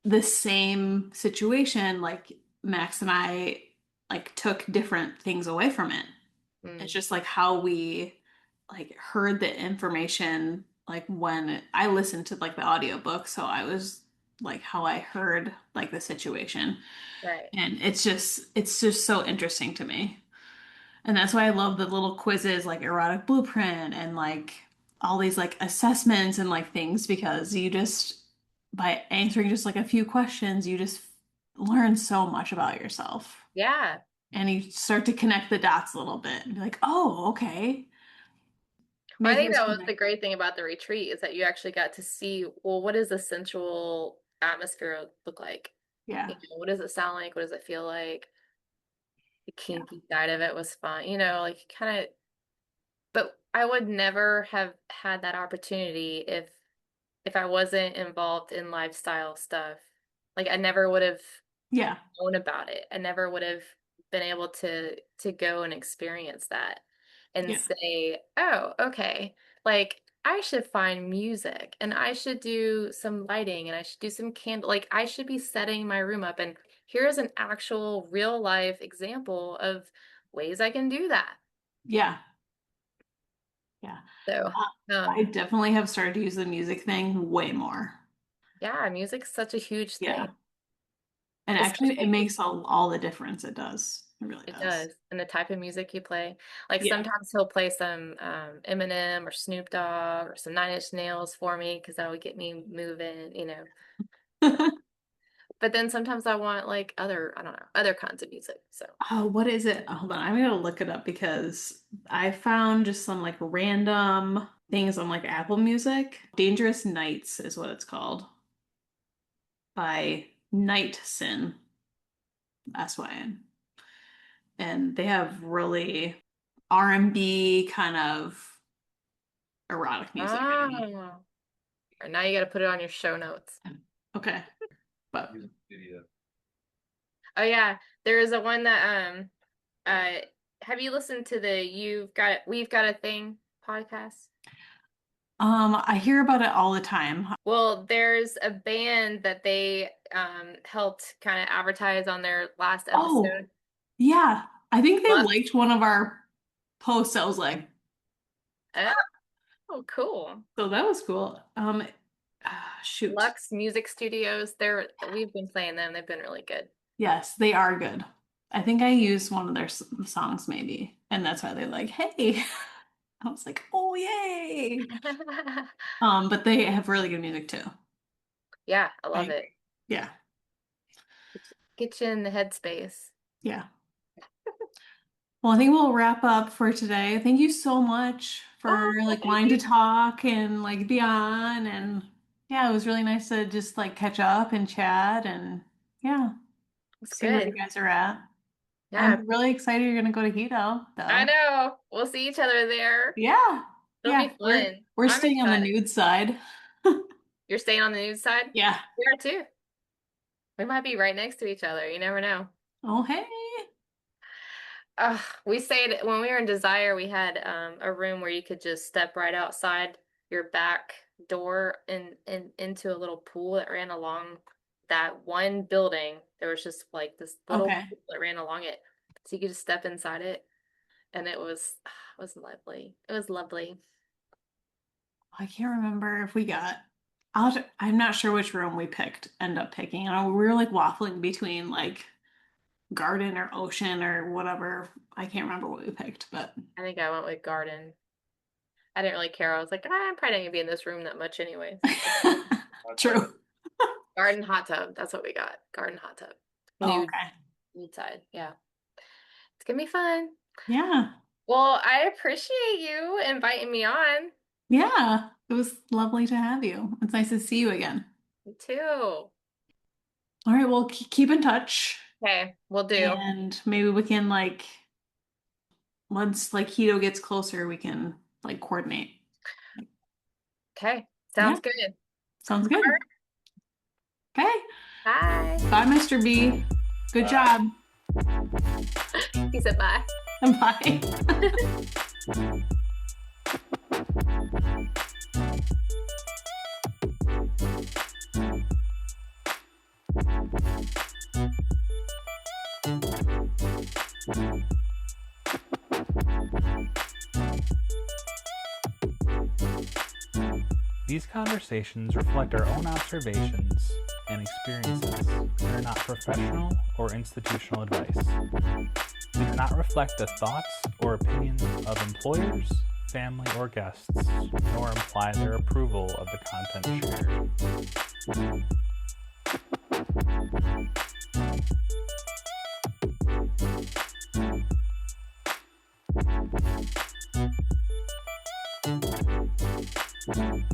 the same situation, like Max and I like took different things away from it. It's Mm, just like how we like heard the information like when I listened to like the audiobook, so I was like how I heard like the situation. right. And it's just so interesting to me. And that's why I love the little quizzes like Erotic Blueprint and like all these like assessments and like things because you just by answering just like a few questions, you just learn so much about yourself. Yeah. And you start to connect the dots a little bit and be like, oh, okay. Well, I Make think those that was the connections. great thing about the retreat is that you actually got to see, well, what is the sensual atmosphere look like? Yeah. What does it sound like? What does it feel like? The Yeah. kinky side of it was fun, like kind of, but I would never have had that opportunity if I wasn't involved in lifestyle stuff. Like I never would have Yeah. known about it. I never would have been able to go and experience that and Yeah. say, "Oh, okay. Like I should find music and I should do some lighting and I should do some candle. Like I should be setting my room up and here's an actual real life example of ways I can do that." Yeah. Yeah. So, I definitely have started to use the music thing way more. yeah, music's such a huge Yeah. thing. And actually, it Especially makes all the difference. It does. It really it does. does. And the type of music you play. Like Yeah. sometimes he'll play some Eminem or Snoop Dogg or some Nine Inch Nails for me because that would get me moving. But then sometimes I want like I don't know, other kinds of music. So Oh, what is it? Hold on. I'm gonna look it up because I found just some like random things on like Apple Music. Dangerous Nights is what it's called by Night Sin, Syn. And they have really R&B kind of erotic music in it. ah, or now you got to put it on your show notes. Okay. But Oh yeah, there is a one that uh have you listened to the We've Got a Thing podcast? I hear about it all the time. Well, there's a band that they helped kind of advertise on their last Oh, episode. yeah. I think they Lux. liked one of our posts. I was like, Oh, cool. so that was cool. Shoot. Lux Music Studios. We've been playing them. They've been really good. Yes, they are good. I think I used one of their songs maybe, and that's why they're like, "Hey." I was like, "Oh, yay." But they have really good music too. Yeah, I I love it. agree. Yeah. Get you in the headspace. Yeah. Well, I think we'll wrap up for today. Thank you so much for Oh, like thank wanting to you. talk and like be on, and yeah, it was really nice to just like catch up and chat and yeah, It's see where you good. guys are at. Yeah, I'm really excited you're gonna go to Hedo I though. know. We'll see each other there. Yeah. It'll be Yeah, fun. we're I'm staying on the excited. nude side. You're staying on the news side? Yeah. We are too. We might be right next to each other. You never know. Oh, hey. We stayed when we were in Desire, we had a room where you could just step right outside your back door and into a little pool that ran along that one building. There was just like this little Okay. pool that ran along it. So you could just step inside it and it was lovely. It was lovely. I can't remember if we got. I'm not sure which room we end up picking. I know we were like waffling between like garden or ocean or whatever. I can't remember what we picked, but I think I went with garden. I didn't really care. I was like, I'm probably not gonna be in this room that much anyways. true. Garden hot tub. That's what we got. Garden hot tub. Oh, Nude, okay. nude side. Yeah. It's gonna be fun. Yeah. Well, I appreciate you inviting me on. Yeah. It was lovely to have you. It's nice to see you again. Me too. All right, well, keep in touch Okay, we'll do. and maybe we can like once like Hedo gets closer, we can like coordinate. Okay, Yeah, sounds good. sounds good. Okay. Bye. Bye, Mr. B. Good job. He said bye. Bye. These conversations reflect our own observations and experiences and are not professional or institutional advice. They do not reflect the thoughts or opinions of employers, family, or guests, nor imply their approval of the content shared.